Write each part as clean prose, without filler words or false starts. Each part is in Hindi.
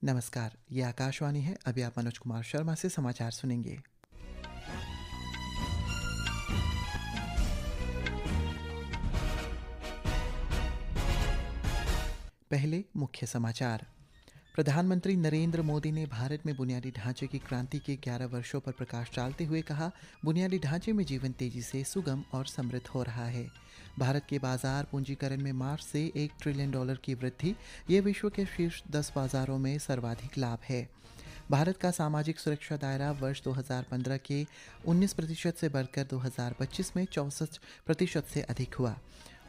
नमस्कार, ये आकाशवाणी है। अभी आप मनोज कुमार शर्मा से समाचार सुनेंगे। पहले मुख्य समाचार। प्रधानमंत्री नरेंद्र मोदी ने भारत में बुनियादी ढांचे की क्रांति के 11 वर्षों पर प्रकाश डालते हुए कहा, बुनियादी ढांचे में जीवन तेजी से सुगम और समृद्ध हो रहा है। भारत के बाजार पूंजीकरण में मार्च से $1 ट्रिलियन की वृद्धि, ये विश्व के शीर्ष 10 बाजारों में सर्वाधिक लाभ है। भारत का सामाजिक सुरक्षा दायरा वर्ष 2015 के 19% से बढ़कर 2025 में 64% से अधिक हुआ।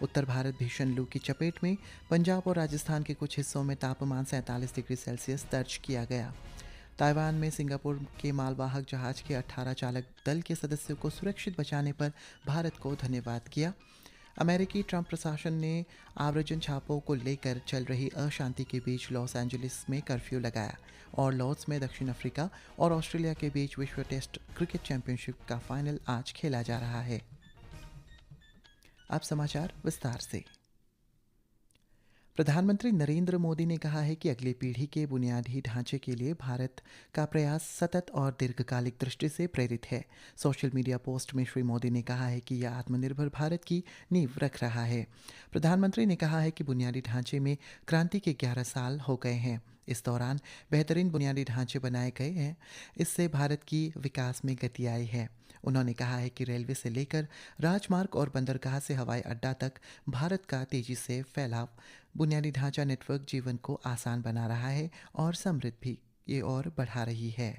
उत्तर भारत भीषण लू की चपेट में, पंजाब और राजस्थान के कुछ हिस्सों में तापमान 47 डिग्री सेल्सियस दर्ज किया गया। ताइवान में सिंगापुर के मालवाहक जहाज के 18 चालक दल के सदस्यों को सुरक्षित बचाने पर भारत को धन्यवाद किया। अमेरिकी ट्रंप प्रशासन ने आव्रजन छापों को लेकर चल रही अशांति के बीच लॉस एंजलिस में कर्फ्यू लगाया और लॉर्ड्स में दक्षिण अफ्रीका और ऑस्ट्रेलिया के बीच विश्व टेस्ट क्रिकेट चैंपियनशिप का फाइनल आज खेला जा रहा है। अब समाचार विस्तार से। प्रधानमंत्री नरेंद्र मोदी ने कहा है कि अगली पीढ़ी के बुनियादी ढांचे के लिए भारत का प्रयास सतत और दीर्घकालिक दृष्टि से प्रेरित है। सोशल मीडिया पोस्ट में श्री मोदी ने कहा है कि यह आत्मनिर्भर भारत की नींव रख रहा है। प्रधानमंत्री ने कहा है कि बुनियादी ढांचे में क्रांति के 11 साल हो गए हैं। इस दौरान बेहतरीन बुनियादी ढांचे बनाए गए हैं। इससे भारत की विकास में गति आई है। उन्होंने कहा है कि रेलवे से लेकर राजमार्ग और बंदरगाह से हवाई अड्डा तक भारत का तेजी से फैलाव बुनियादी ढांचा नेटवर्क जीवन को आसान बना रहा है और समृद्ध भी ये और बढ़ा रही है।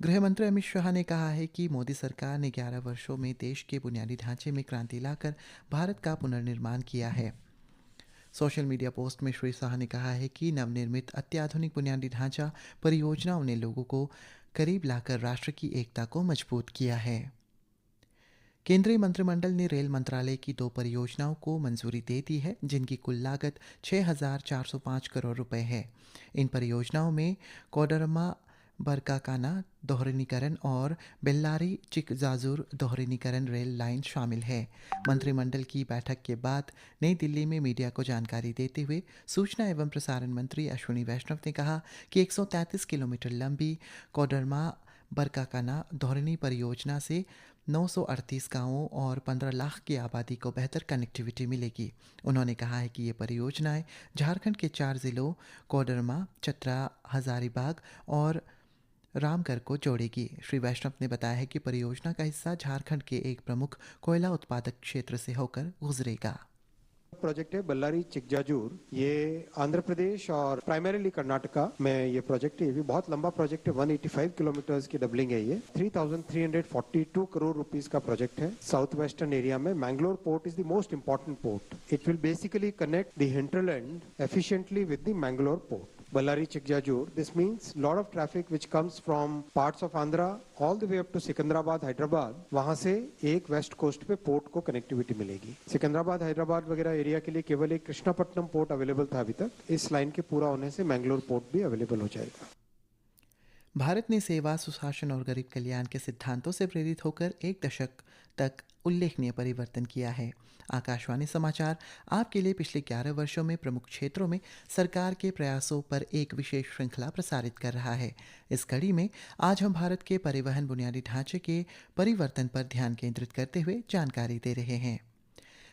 गृह मंत्री अमित शाह ने कहा है कि मोदी सरकार ने 11 वर्षों में देश के बुनियादी ढांचे में क्रांति लाकर भारत का पुनर्निर्माण किया है। सोशल मीडिया पोस्ट में श्री शाह ने कहा है कि नवनिर्मित अत्याधुनिक बुनियादी ढांचा परियोजनाओं ने लोगों को करीब लाकर राष्ट्र की एकता को मजबूत किया है। केंद्रीय मंत्रिमंडल ने रेल मंत्रालय की 2 परियोजनाओं को मंजूरी दे दी है, जिनकी कुल लागत 6,405 करोड़ रुपए है। इन परियोजनाओं में कोडरमा बरकाकाना दोहरीकरण और बेल्लारी चिकजाजूर दोहरीकरण रेल लाइन शामिल है। मंत्रिमंडल की बैठक के बाद नई दिल्ली में मीडिया को जानकारी देते हुए सूचना एवं प्रसारण मंत्री अश्विनी वैष्णव ने कहा कि 133 किलोमीटर लंबी कोडरमा बरकाकाना दोहरीनी परियोजना से 938 गांवों और 15 लाख की आबादी को बेहतर कनेक्टिविटी मिलेगी। उन्होंने कहा है कि ये परियोजनाएं झारखंड के 4 जिलों कोडरमा, चतरा, हजारीबाग और रामगढ़ को जोड़ेगी। श्री वैष्णव ने बताया है कि परियोजना का हिस्सा झारखंड के एक प्रमुख कोयला उत्पादक क्षेत्र से होकर गुजरेगा। प्रोजेक्ट है बल्लारी चिकजाजूर। ये आंध्र प्रदेश और प्राइमरीली कर्नाटका में ये प्रोजेक्ट है। ये भी बहुत लंबा प्रोजेक्ट है। 185 किलोमीटर्स की डबलिंग है। ये 3,342 करोड़ रुपीस का प्रोजेक्ट है। साउथ वेस्टर्न एरिया में Mangalore port is the most important port. It will basically connect the hinterland efficiently with the Mangalore port. Ballari Chikjajur. This means lot of traffic which comes from parts of Andhra all the way up to Secunderabad Hyderabad, वहां से एक वेस्ट कोस्ट पे पोर्ट को कनेक्टिविटी मिलेगी। सिकंदराबाद हैदराबाद वगैरह एरिया के लिए केवल एक कृष्णापट्टनम पोर्ट अवेलेबल था अभी तक। इस लाइन के पूरा होने से मैंगलोर पोर्ट भी अवेलेबल हो जाएगा। भारत ने सेवा, सुशासन और गरीब कल्याण के सिद्धांतों से प्रेरित होकर एक दशक तक उल्लेखनीय परिवर्तन किया है। आकाशवाणी समाचार आपके लिए पिछले 11 वर्षों में प्रमुख क्षेत्रों में सरकार के प्रयासों पर एक विशेष श्रृंखला प्रसारित कर रहा है। इस कड़ी में आज हम भारत के परिवहन बुनियादी ढांचे के परिवर्तन पर ध्यान केंद्रित करते हुए जानकारी दे रहे हैं।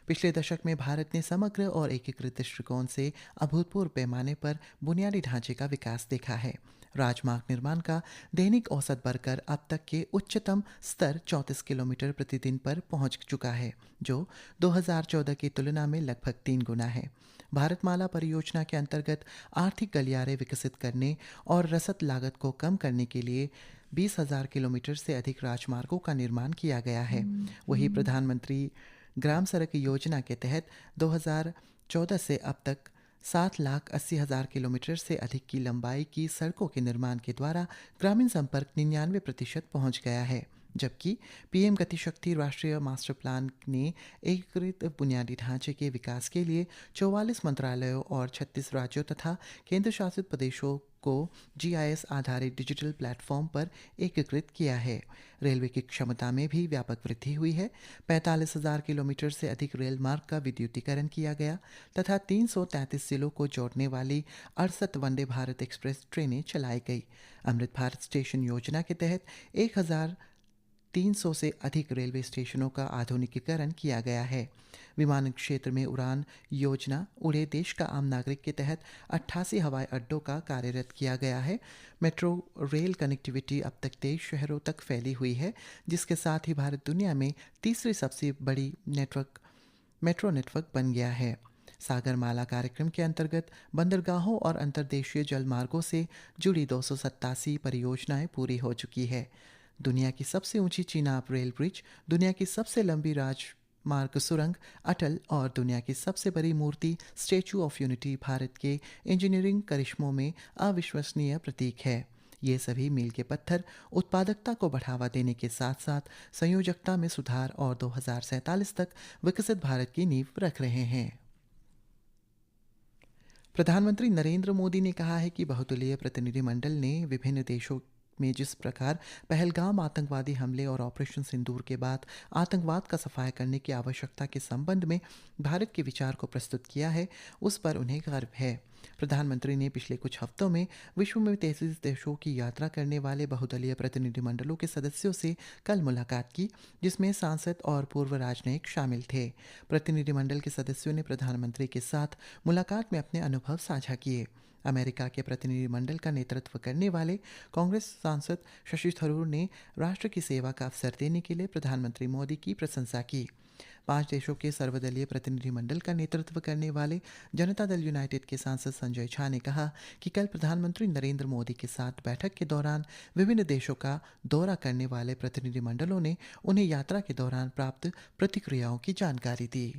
पिछले दशक में भारत ने समग्र और एकीकृत दृष्टिकोण से अभूतपूर्व पैमाने पर बुनियादी ढांचे का विकास देखा है। राजमार्ग निर्माण का दैनिक औसत बढ़कर अब तक के उच्चतम स्तर 34 किलोमीटर प्रतिदिन पर पहुंच चुका है, जो 2014 की तुलना में लगभग 3 गुना है। भारतमाला परियोजना के अंतर्गत आर्थिक गलियारे विकसित करने और रसद लागत को कम करने के लिए 20,000 किलोमीटर से अधिक राजमार्गों का निर्माण किया गया है। वहीं प्रधानमंत्री ग्राम सड़क योजना के तहत 2014 से अब तक 7,80,000 किलोमीटर से अधिक की लंबाई की सड़कों के निर्माण के द्वारा ग्रामीण संपर्क 99% पहुंच गया है। जबकि पीएम गतिशक्ति राष्ट्रीय मास्टर प्लान ने एकीकृत बुनियादी ढांचे के विकास के लिए 44 मंत्रालयों और 36 राज्यों तथा केंद्र शासित प्रदेशों को जीआईएस आधारित डिजिटल प्लेटफॉर्म पर एकीकृत किया है। रेलवे की क्षमता में भी व्यापक वृद्धि हुई है। 45,000 किलोमीटर से अधिक रेल मार्ग का विद्युतीकरण किया गया तथा 333 जिलों को जोड़ने वाली 68 वंदे भारत एक्सप्रेस ट्रेनें चलाई गई। अमृत भारत स्टेशन योजना के तहत 1,300 से अधिक रेलवे स्टेशनों का आधुनिकीकरण किया गया है। विमानन क्षेत्र में उड़ान योजना उड़े देश का आम नागरिक के तहत 88 हवाई अड्डों का कार्यरत किया गया है। मेट्रो रेल कनेक्टिविटी अब तक 23 शहरों तक फैली हुई है, जिसके साथ ही भारत दुनिया में तीसरी सबसे बड़ी मेट्रो नेटवर्क बन गया है। सागरमाला कार्यक्रम के अंतर्गत बंदरगाहों और अंतर्देशीय जलमार्गों से जुड़ी 287 परियोजनाएं पूरी हो चुकी है। दुनिया की सबसे ऊंची चिनाब रेल ब्रिज, दुनिया की सबसे लंबी राजमार्ग सुरंग अटल और दुनिया की सबसे बड़ी मूर्ति स्टैचू ऑफ यूनिटी भारत के इंजीनियरिंग करिश्मों में अविश्वसनीय प्रतीक है। ये सभी मील के पत्थर उत्पादकता को बढ़ावा देने के साथ साथ संयोजकता में सुधार और 2047 तक विकसित भारत की नींव रख रहे हैं। प्रधानमंत्री नरेंद्र मोदी ने कहा है कि बहुदलीय प्रतिनिधिमंडल ने विभिन्न देशों में जिस प्रकार पहलगाम आतंकवादी हमले और ऑपरेशन सिंदूर के बाद आतंकवाद का सफाया करने की आवश्यकता के संबंध में भारत के विचार को प्रस्तुत किया है, उस पर उन्हें गर्व है। प्रधानमंत्री ने पिछले कुछ हफ्तों में विश्व में 33 देशों की यात्रा करने वाले बहुदलीय प्रतिनिधिमंडलों के सदस्यों से कल मुलाकात की, जिसमें सांसद और पूर्व राजनयिक शामिल थे। प्रतिनिधिमंडल के सदस्यों ने प्रधानमंत्री के साथ मुलाकात में अपने अनुभव साझा किए। अमेरिका के प्रतिनिधिमंडल का नेतृत्व करने वाले कांग्रेस सांसद शशि थरूर ने राष्ट्र की सेवा का अवसर देने के लिए प्रधानमंत्री मोदी की प्रशंसा की। 5 देशों के सर्वदलीय प्रतिनिधिमंडल का नेतृत्व करने वाले जनता दल यूनाइटेड के सांसद संजय झा ने कहा कि कल प्रधानमंत्री नरेंद्र मोदी के साथ बैठक के दौरान विभिन्न देशों का दौरा करने वाले प्रतिनिधिमंडलों ने उन्हें यात्रा के दौरान प्राप्त प्रतिक्रियाओं की जानकारी दी।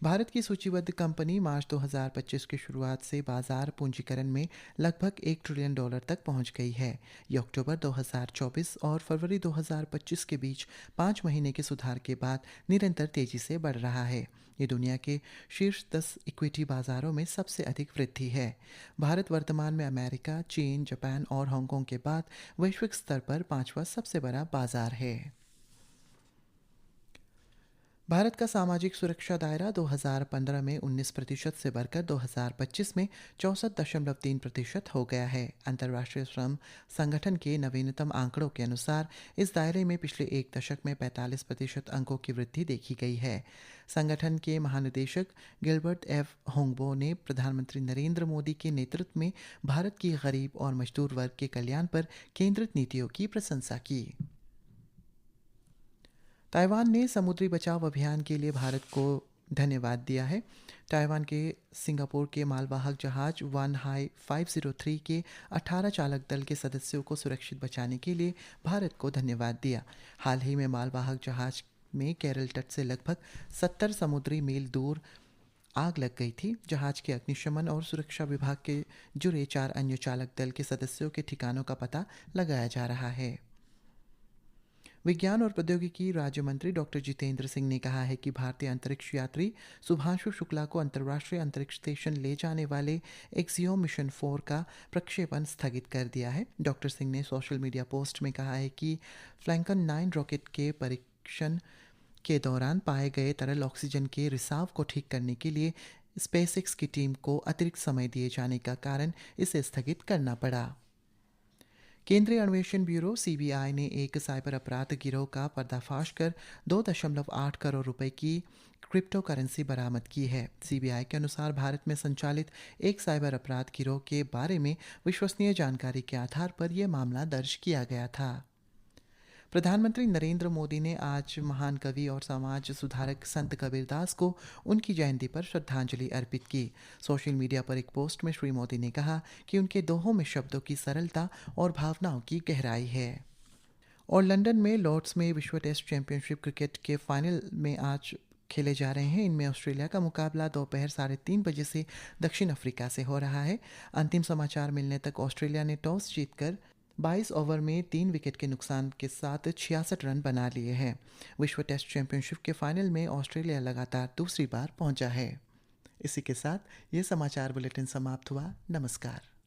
भारत की सूचीबद्ध कंपनी मार्च 2025 की शुरुआत से बाजार पूंजीकरण में लगभग $1 ट्रिलियन तक पहुंच गई है। ये अक्टूबर 2024 और फरवरी 2025 के बीच 5 महीने के सुधार के बाद निरंतर तेजी से बढ़ रहा है। ये दुनिया के शीर्ष 10 इक्विटी बाजारों में सबसे अधिक वृद्धि है। भारत वर्तमान में अमेरिका, चीन, जापान और हांगकांग के बाद वैश्विक स्तर पर 5वां सबसे बड़ा बाजार है। भारत का सामाजिक सुरक्षा दायरा 2015 में 19% से बढ़कर 2025 में 64.3% हो गया है। अंतर्राष्ट्रीय श्रम संगठन के नवीनतम आंकड़ों के अनुसार इस दायरे में पिछले एक दशक में 45% अंकों की वृद्धि देखी गई है। संगठन के महानिदेशक गिलबर्ट एफ होंगबो ने प्रधानमंत्री नरेंद्र मोदी के नेतृत्व में भारत की गरीब और मजदूर वर्ग के कल्याण पर केंद्रित नीतियों की प्रशंसा की। ताइवान ने समुद्री बचाव अभियान के लिए भारत को धन्यवाद दिया है। ताइवान के सिंगापुर के मालवाहक जहाज वन हाई 503 के 18 चालक दल के सदस्यों को सुरक्षित बचाने के लिए भारत को धन्यवाद दिया। हाल ही में मालवाहक जहाज में केरल तट से लगभग 70 समुद्री मील दूर आग लग गई थी। जहाज के अग्निशमन और सुरक्षा विभाग के जुड़े 4 अन्य चालक दल के सदस्यों के ठिकानों का पता लगाया जा रहा है। विज्ञान और प्रौद्योगिकी राज्य मंत्री डॉक्टर जितेंद्र सिंह ने कहा है कि भारतीय अंतरिक्ष यात्री शुभांशु शुक्ला को अंतर्राष्ट्रीय अंतरिक्ष स्टेशन ले जाने वाले एक्सियोम मिशन 4 का प्रक्षेपण स्थगित कर दिया है। डॉक्टर सिंह ने सोशल मीडिया पोस्ट में कहा है कि फ्लैंकन 9 रॉकेट के परीक्षण के दौरान पाए गए तरल ऑक्सीजन के रिसाव को ठीक करने के लिए स्पेसएक्स की टीम को अतिरिक्त समय दिए जाने का कारण इसे स्थगित करना पड़ा। केंद्रीय अन्वेषण ब्यूरो सीबीआई ने एक साइबर अपराध गिरोह का पर्दाफाश कर 2.8 करोड़ रुपए की क्रिप्टो करेंसी बरामद की है। सीबीआई के अनुसार भारत में संचालित एक साइबर अपराध गिरोह के बारे में विश्वसनीय जानकारी के आधार पर यह मामला दर्ज किया गया था। प्रधानमंत्री नरेंद्र मोदी ने आज महान कवि और समाज सुधारक संत कबीरदास को उनकी जयंती पर श्रद्धांजलि अर्पित की। सोशल मीडिया पर एक पोस्ट में श्री मोदी ने कहा कि उनके दोहों में शब्दों की सरलता और भावनाओं की गहराई है। और लंदन में लॉर्ड्स में विश्व टेस्ट चैंपियनशिप क्रिकेट के फाइनल में आज खेले जा रहे हैं। इनमें ऑस्ट्रेलिया का मुकाबला दोपहर 3:30 बजे से दक्षिण अफ्रीका से हो रहा है। अंतिम समाचार मिलने तक ऑस्ट्रेलिया ने टॉस जीतकर 22 ओवर में 3 विकेट के नुकसान के साथ 66 रन बना लिए हैं। विश्व टेस्ट चैंपियनशिप के फाइनल में ऑस्ट्रेलिया लगातार दूसरी बार पहुंचा है। इसी के साथ ये समाचार बुलेटिन समाप्त हुआ। नमस्कार।